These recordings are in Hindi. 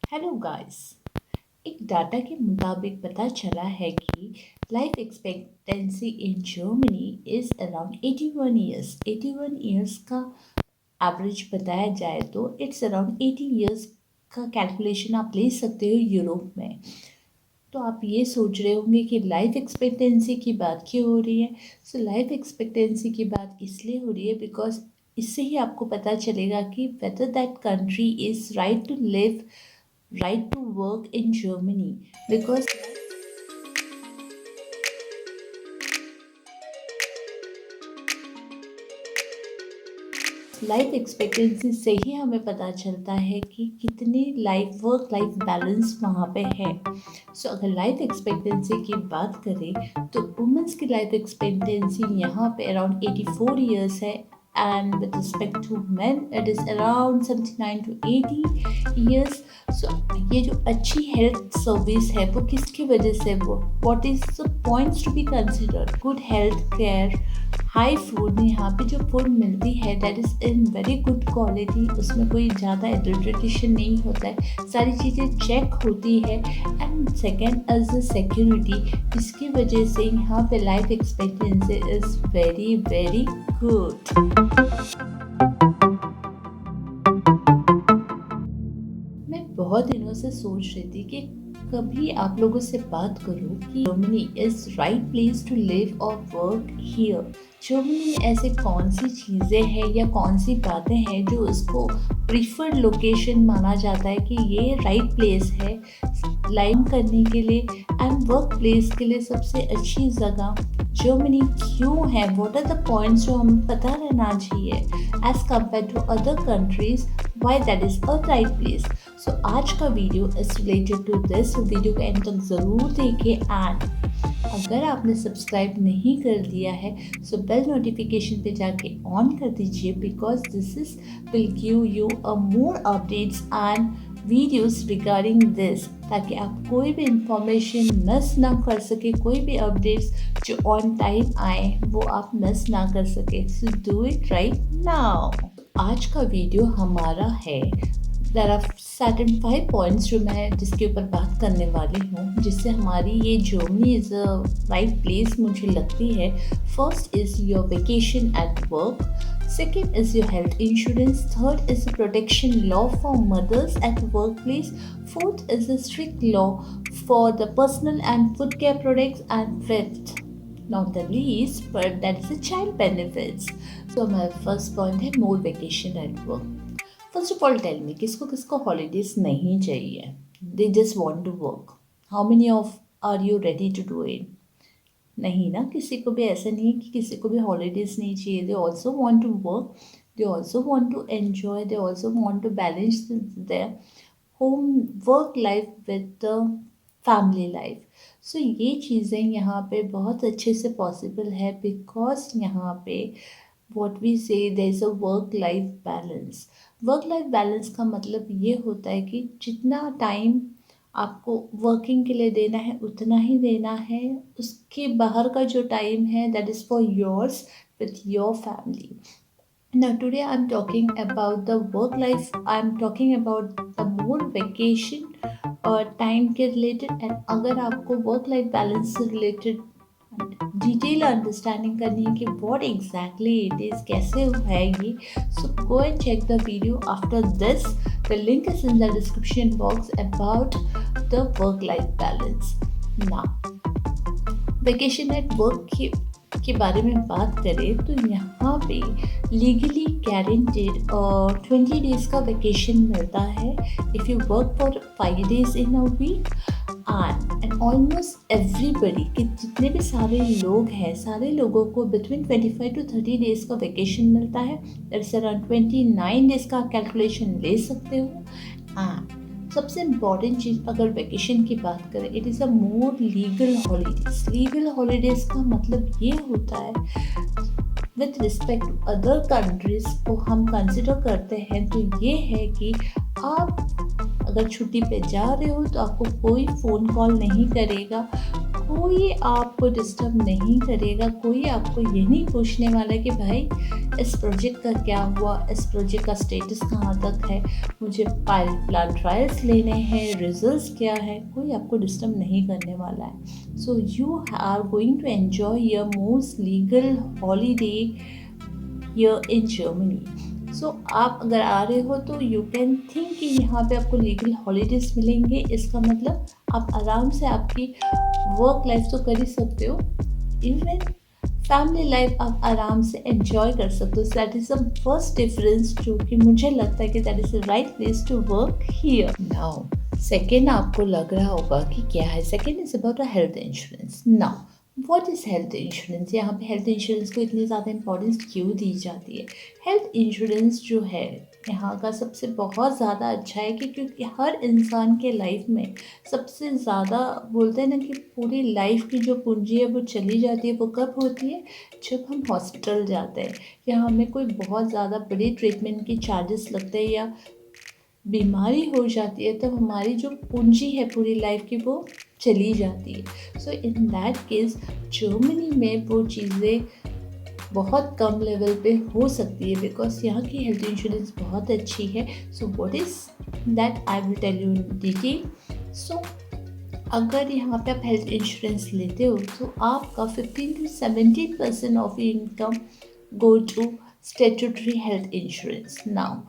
Hello guys. एक डाटा के मुताबिक पता चला है कि life expectancy in Germany is around 81 years. 81 years का एवरेज बताया जाए तो इट्स अराउंड 80 ईयर्स का कैलकुलेशन आप ले सकते हो यूरोप में। तो आप ये सोच रहे होंगे कि लाइफ एक्सपेक्टेंसी की बात क्यों हो रही है। सो लाइफ एक्सपेक्टेंसी की बात इसलिए हो रही है बिकॉज इससे ही आपको पता चलेगा कि whether that country is right to live, right to work in Germany, because life expectancy से ही हमें पता चलता है कि कितनी लाइफ वर्क लाइफ बैलेंस वहाँ पे है। सो अगर लाइफ एक्सपेक्टेंसी की बात करें तो वुमेंस की लाइफ एक्सपेक्टेंसी यहाँ पे अराउंड 84 ईयर्स है, and with respect to men it is around 79 to 80 years. So ये जो अच्छी हेल्थ सर्विस है वो किसकी वजह से, वो what is the points to be considered, good health care, high food. यहाँ पे जो फूड मिलती है that is in very good quality, उसमें कोई ज़्यादा एडल्ट्रेशन नहीं होता है, सारी चीज़ें चेक होती है। And second as the security, इसकी वजह से यहाँ पे life expectancy is very very good. मैं बहुत दिनों से सोच रही थी कि कभी आप लोगों से बात करूं कि Germany is right place to live और वर्क हियर। जर्मनी में ऐसे कौन सी चीज़ें हैं या कौन सी बातें हैं जो उसको प्रीफर्ड लोकेशन माना जाता है कि ये राइट प्लेस है लाइव करने के लिए एंड वर्क प्लेस के लिए सबसे अच्छी जगह जर्मनी क्यों है, व्हाट आर द पॉइंट्स जो हमें पता रहना चाहिए as compare to other countries, why that is a right place. So आज का video is related to this, video को एंड तक ज़रूर देखें। एंड अगर आपने सब्सक्राइब नहीं कर दिया है सो बेल नोटिफिकेशन पे जाके ऑन कर दीजिए, because this is will give you a more updates and videos regarding this, ताकि आप कोई भी इंफॉर्मेशन मिस ना कर सके, कोई भी अपडेट्स जो ऑन टाइम आए वो आप मिस ना कर सके। So do it right now. आज का वीडियो हमारा है, देयर आर सर्टेन 5 पॉइंट्स जो मैं जिसके ऊपर बात करने वाली हूँ, जिससे हमारी ये Germany is a right place मुझे लगती है। First is your vacation at work, second is your health insurance, third is the protection law for mothers at workplace, fourth is the strict law for the personal and food care products, and fifth not the least but that is the child benefits. So my first point है more vacation at work. First of all tell me, किसको किसको हॉलीडेज नहीं चाहिए, they just want to work. How many of are you ready to do it? नहीं ना, किसी को भी ऐसा नहीं है कि किसी को भी हॉलीडेज नहीं चाहिए। They also want to work, they also want to enjoy, they also want to balance their home work life with the family life. So ये चीज़ें यहाँ पे बहुत अच्छे से पॉसिबल है, बिकॉज यहाँ पे what we say there is a work life balance. Work life balance का मतलब ये होता है कि जितना टाइम आपको वर्किंग के लिए देना है उतना ही देना है, उसके बाहर का जो टाइम है that is for yours with your family. Now today I'm talking about the work life, I'm talking about the more vacation और टाइम के रिलेटेड। एंड अगर आपको वर्क लाइफ बैलेंस से रिलेटेड डिटेल अंडरस्टैंडिंग करनी है कि व्हाट एग्जैक्टली इट इज़, कैसे है ये, so go and check the video after this, the link is in the description box about the work life balance. Now vacation at work के बारे में बात करें तो यहाँ पे लीगली गारंटेड 20 डेज का वेकेशन मिलता है if you work for 5 days in a week. And almost everybody कि जितने भी सारे लोग हैं, सारे लोगों को बिटवीन 25 to 30 डेज का वेकेशन मिलता है। दैट्स अराउंड 29 डेज का कैलकुलेशन ले सकते हो। एंड सबसे इम्पॉर्टेंट चीज़ अगर वेकेशन की बात करें, it is a more legal holidays. Legal holidays का मतलब ये होता है with respect to other countries को हम कंसिडर करते हैं, तो ये है कि आप अगर छुट्टी पे जा रहे हो तो आपको कोई फ़ोन कॉल नहीं करेगा, कोई आपको डिस्टर्ब नहीं करेगा, कोई आपको ये नहीं पूछने वाला कि भाई इस प्रोजेक्ट का क्या हुआ, इस प्रोजेक्ट का स्टेटस कहाँ तक है, मुझे पाइलट ट्रायल्स लेने हैं, रिजल्ट्स क्या है, कोई आपको डिस्टर्ब नहीं करने वाला है। So you are going to enjoy your most legal holiday here in Germany. So आप अगर आ रहे हो तो यू कैन थिंक कि यहाँ पे आपको लीगल हॉलीडेज मिलेंगे। इसका मतलब आप आराम से आपकी वर्क लाइफ तो कर ही सकते हो, इवन फैमिली लाइफ आप आराम से एंजॉय कर सकते हो। That is the first difference जो कि मुझे लगता है कि that is the right place to work here. Now second आपको लग रहा होगा कि क्या है, second is about a health insurance. Now what is health insurance? यहाँ पे हेल्थ इंश्योरेंस को इतनी ज़्यादा इंपॉर्टेंस क्यों दी जाती है? हेल्थ इंश्योरेंस जो है यहाँ का सबसे बहुत ज़्यादा अच्छा है कि क्योंकि हर इंसान के लाइफ में सबसे ज़्यादा बोलते हैं ना कि पूरी लाइफ की जो पूंजी है वो चली जाती है, वो कब होती है? जब हम हॉस्पिटल जाते हैं या हमें कोई बहुत ज़्यादा बड़ी ट्रीटमेंट की चार्जेस लगते हैं या बीमारी हो जाती है, तब हमारी जो पूंजी है पूरी लाइफ की वो चली जाती है। सो इन दैट केस जर्मनी में वो चीज़ें बहुत कम लेवल पे हो सकती है बिकॉज यहाँ की हेल्थ इंश्योरेंस बहुत अच्छी है। So what is that I will tell you in detail. So अगर यहाँ पे आप हेल्थ इंश्योरेंस लेते हो तो आपका 15 to 17% of income go to statutory health insurance. Now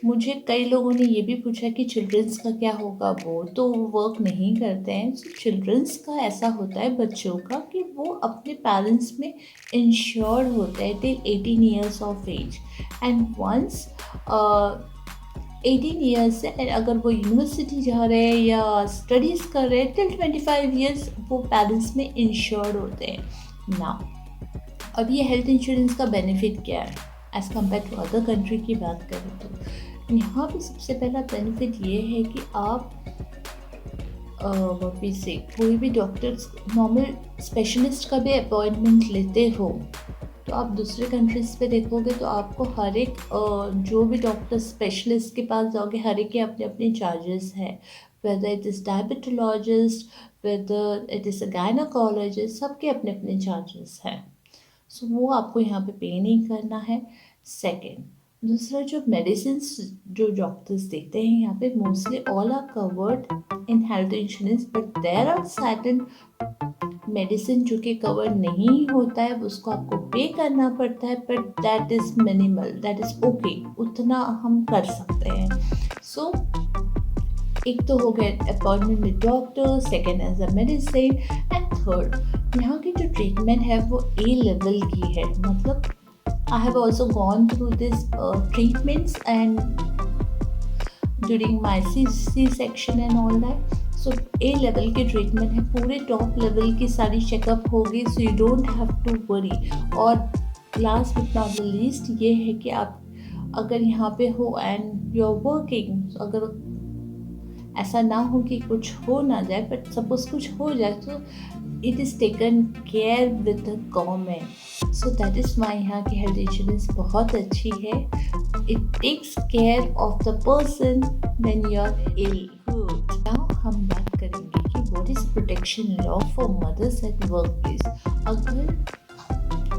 मुझे कई लोगों ने ये भी पूछा कि चिल्ड्रंस का क्या होगा, वो तो वर्क नहीं करते हैं। सो चिल्ड्रंस का ऐसा होता है बच्चों का कि वो अपने पेरेंट्स में इंश्योर्ड होता है till 18 years of age and once 18 years से अगर वो यूनिवर्सिटी जा रहे हैं या स्टडीज़ कर रहे हैं टिल 25 ईयर्स वो पेरेंट्स में इंश्योर्ड होते हैं ना। अब ये हेल्थ इंश्योरेंस का बेनिफिट क्या है as compare to other country की बात करें तो यहाँ पे सबसे पहला बेनिफिट ये है कि आप वापिस से कोई भी डॉक्टर्स नॉर्मल स्पेशलिस्ट का भी अपॉइंटमेंट लेते हो तो आप दूसरे कंट्रीज़ पे देखोगे तो आपको हर एक जो भी डॉक्टर स्पेशलिस्ट के पास जाओगे हर एक के अपने अपने चार्जेस हैं, whether it is diabetologist, whether it is a gynaecologist, सबके अपने अपने चार्जेस हैं। सो वो आपको यहाँ पे पे नहीं करना है। सेकेंड, दूसरा जो मेडिसिन जो डॉक्टर्स देते हैं यहाँ पे mostly all are covered in health insurance but there are certain medicine जो कि कवर नहीं होता है उसको आपको पे करना पड़ता है but that is minimal, that is okay, उतना हम कर सकते हैं। सो एक तो हो गया appointment with doctor, second as a medicine and third यहाँ की जो ट्रीटमेंट है वो ए लेवल की है। मतलब I have also gone through this treatments and during my C section and all that. So A level की ट्रीटमेंट है, पूरे टॉप लेवल की सारी चेकअप होगी, so you don't have to worry. और last but not the least ये है कि आप अगर यहाँ पे हो एंड यू आर वर्किंग, अगर ऐसा ना हो कि कुछ हो ना जाए बट सपोज कुछ हो जाए तो it is taken care with the government. So that is why यहाँ की हेल्थ इंश्योरेंस बहुत अच्छी है। It takes care of the person when you are ill. Good, now हम बात करेंगे कि what is protection law for mothers at work place. अगर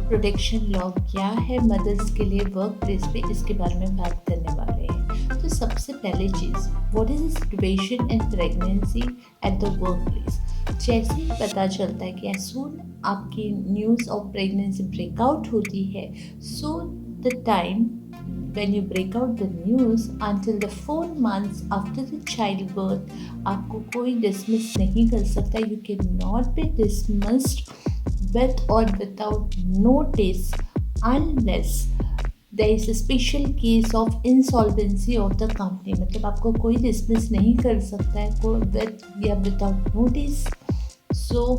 प्रोटेक्शन लॉ क्या है मदर्स के लिए वर्क प्लेस पे, इसके बारे में बात करने वाले हैं। तो सबसे पहली चीज़, what is the situation in pregnancy at the work place. जैसे ही पता चलता है कि एज सून आपकी न्यूज़ ऑफ प्रेगनेंसी ब्रेकआउट होती है, so the time when you break out the news until the 4 months after the childbirth आपको कोई dismiss नहीं कर सकता। You cannot be dismissed with or without notice unless there is a special case of insolvency of the company। मतलब आपको कोई dismiss नहीं कर सकता है कोई with या without notice। So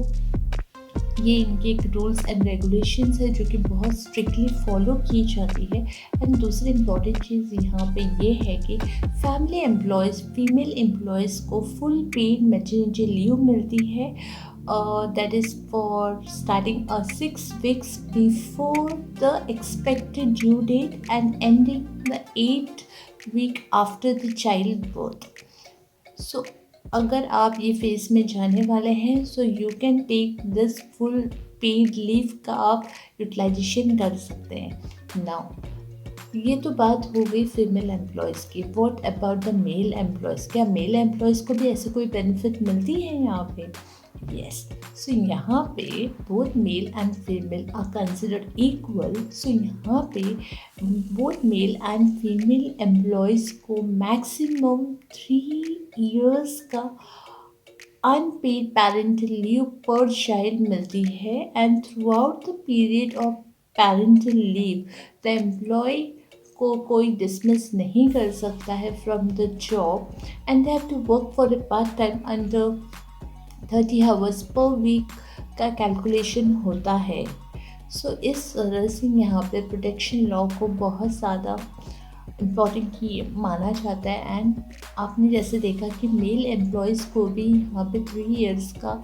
ये इनके एक रूल्स एंड रेगुलेशंस है जो कि बहुत स्ट्रिक्टली फॉलो की जाती है। एंड दूसरी इम्पॉर्टेंट चीज़ यहाँ पे ये है कि फैमिली एम्प्लॉयज़, फीमेल एम्प्लॉयज़ को फुल पेड मैटरनिटी लीव मिलती है। That is for starting 6 weeks before the expected due date and ending the 8th week after the child birth. So अगर आप ये फेज़ में जाने वाले हैं so you can take this full paid leave का आप यूटिलाइजेशन कर सकते हैं। नाउ ये तो बात हो गई फीमेल एम्प्लॉयज़ की। What about the male employees? क्या मेल एम्प्लॉयज़ को भी ऐसे कोई बेनिफिट मिलती है यहाँ पे? यस। सो यहाँ पे both male and female are considered equal. So यहाँ पे both male and female employees को मैक्सिमम 3 इयर्स का unpaid parental leave per child मिलती है and throughout the period of parental leave the employee को कोई डिसमिस नहीं कर सकता है from the job and they have to work for a part time under 30 hours per week का कैलकुलेशन होता है। सो इस तरह से यहाँ पे प्रोटेक्शन लॉ को बहुत ज़्यादा इम्पॉर्टेंट ही माना जाता है। एंड आपने जैसे देखा कि मेल एम्प्लॉयज़ को भी यहाँ पे 3 इयर्स का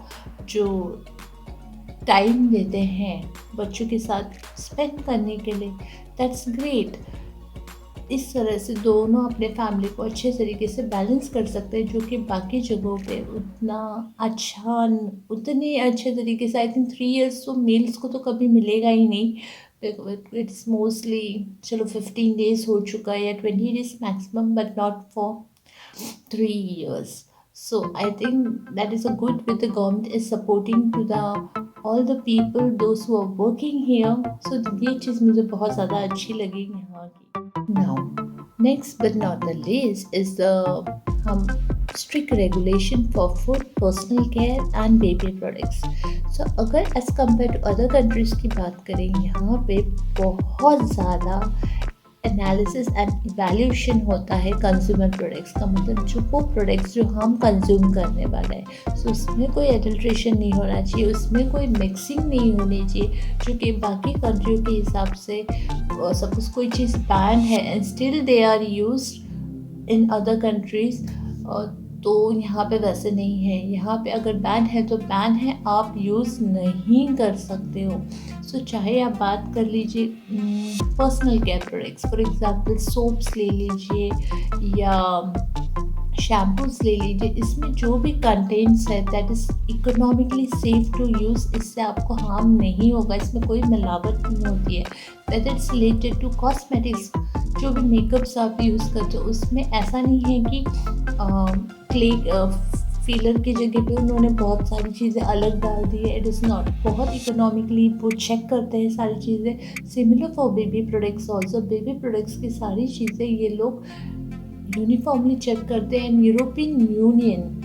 जो टाइम देते हैं बच्चों के साथ स्पेंड करने के लिए, दैट्स ग्रेट। इस तरह से दोनों अपने फैमिली को अच्छे तरीके से बैलेंस कर सकते हैं, जो कि बाकी जगहों पे उतने अच्छे तरीके से आई थिंक 3 इयर्स तो मेल्स को तो कभी मिलेगा ही नहीं। इट्स मोस्टली चलो 15 डेज हो चुका है या 20 days maximum, but not for 3 years. So I think that is a good with the government is supporting to the all the people those who are working here. So ये चीज़ मुझे बहुत ज़्यादा अच्छी लगी यहाँ की। Now next but not the least is the strict regulation for food, personal care and baby products. So अगर as compared to other countries की बात करें, यहाँ पे बहुत ज़्यादा एनालिसिस एंड इवैल्यूएशन होता है कंज्यूमर प्रोडक्ट्स का। मतलब जो वो प्रोडक्ट्स जो हम कंज्यूम करने वाले हैं, सो उसमें कोई एडल्ट्रेशन नहीं होना चाहिए, उसमें कोई मिक्सिंग नहीं होनी चाहिए, जो कि बाकी कंट्रियों के हिसाब से सपोज कोई चीज़ बैन है and still they are used in other countries, तो यहाँ पे वैसे नहीं है। यहाँ पे अगर बैन है तो बैन है, आप यूज़ नहीं कर सकते हो। सो चाहे आप बात कर लीजिए personal care products, for example soaps ले लीजिए या शैम्पूस ले लीजिए, इसमें जो भी कंटेंट्स है that is economically safe to use, इससे आपको हार्म नहीं होगा, इसमें कोई मिलावट नहीं होती है। Whether it's related to cosmetics, जो भी मेकअप्स आप यूज़ करते हो उसमें ऐसा नहीं है कि क्ले फीलर की जगह पे उन्होंने बहुत सारी चीज़ें अलग डाल दी है। इट इज़ नॉट, बहुत इकोनॉमिकली वो चेक करते हैं सारी चीज़ें। Similar for baby products also, baby products की सारी चीज़ें ये लोग यूनिफॉर्मली चेक करते हैं। European union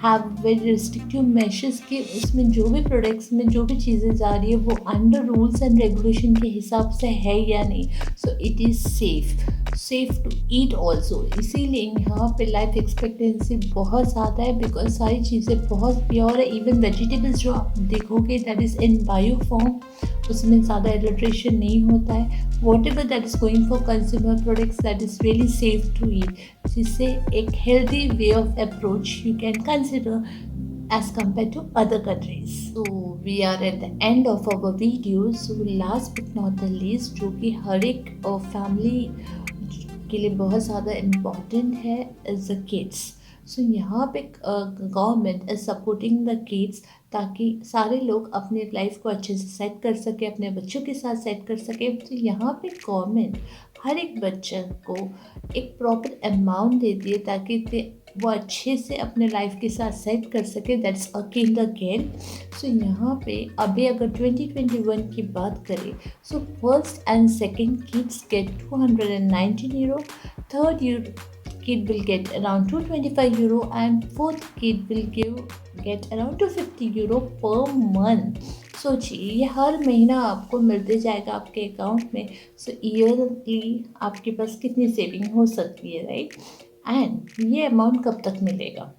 have very restrictive measures कि उसमें जो भी प्रोडक्ट्स में जो भी चीज़ें जा रही है वो अंडर रूल्स एंड रेगुलेशन के हिसाब से है या नहीं। So it is safe to eat also. इसीलिए यहाँ पे लाइफ एक्सपेक्टेंसी बहुत ज़्यादा है, बिकॉज सारी चीज़ें बहुत प्योर है। इवन वेजिटेबल्स जो आप देखोगे that is in bio form, उसमें ज़्यादा एडल्ट्रेशन नहीं होता है। Whatever that is going for consumer products that is really safe to eat, जिससे एक healthy way of approach you can consider as compared to other countries. So we are at the end of our video. So last but not the least, जो कि हर एक फैमिली के लिए बहुत ज़्यादा इम्पॉर्टेंट है, इज़ द किड्स। सो यहाँ पे government is supporting the kids, ताकि सारे लोग अपने लाइफ को अच्छे से सेट कर सके, अपने बच्चों के साथ सेट कर सके। तो यहाँ पे गवर्नमेंट हर एक बच्चे को एक प्रॉपर अमाउंट देती है ताकि वो अच्छे से अपने लाइफ के साथ सेट कर सके। That's a kinder care. So यहाँ पे अभी अगर 2021 की बात करें, so first and second kids get 219 euro, third kid will get around 225 euro and fourth kid will get around 250 euro per month. सोचिए ये हर महीना आपको मिलते जाएगा आपके अकाउंट में। सो ईयरली आपके पास कितनी सेविंग हो सकती है, राइट? एंड ये अमाउंट कब तक मिलेगा?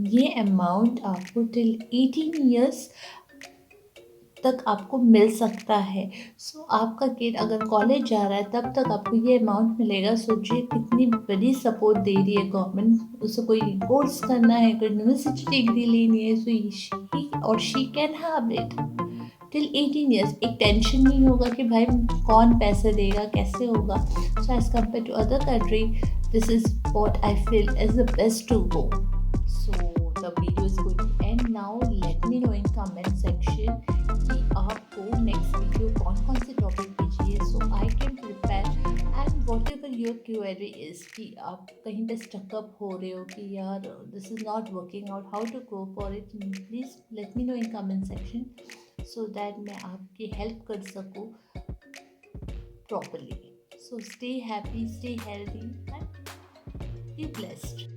ये अमाउंट आपको टिल 18 ईयर्स तक आपको मिल सकता है। सो आपका किड अगर कॉलेज जा रहा है तब तक आपको ये अमाउंट मिलेगा। सोचिए कितनी बड़ी सपोर्ट दे रही है गवर्नमेंट। उसे कोई कोर्स करना है, कोई यूनिवर्सिटी डिग्री लेनी है, so she can have it till 18 years. एक टेंशन नहीं होगा कि भाई कौन पैसे देगा, कैसे होगा। So as compare to other country This is what I feel is the best to go. So the video is going to end now. Let me know in comment section कि आपको next video कौन-कौन से topic पे चाहिए, so I can prepare. And whatever your query is कि आप कहीं पे stuck up हो रहे हो कि यार this is not working out, how to go for it, please let me know in comment section so that मैं आपकी help कर सकूँ properly. So stay happy, stay healthy and be blessed.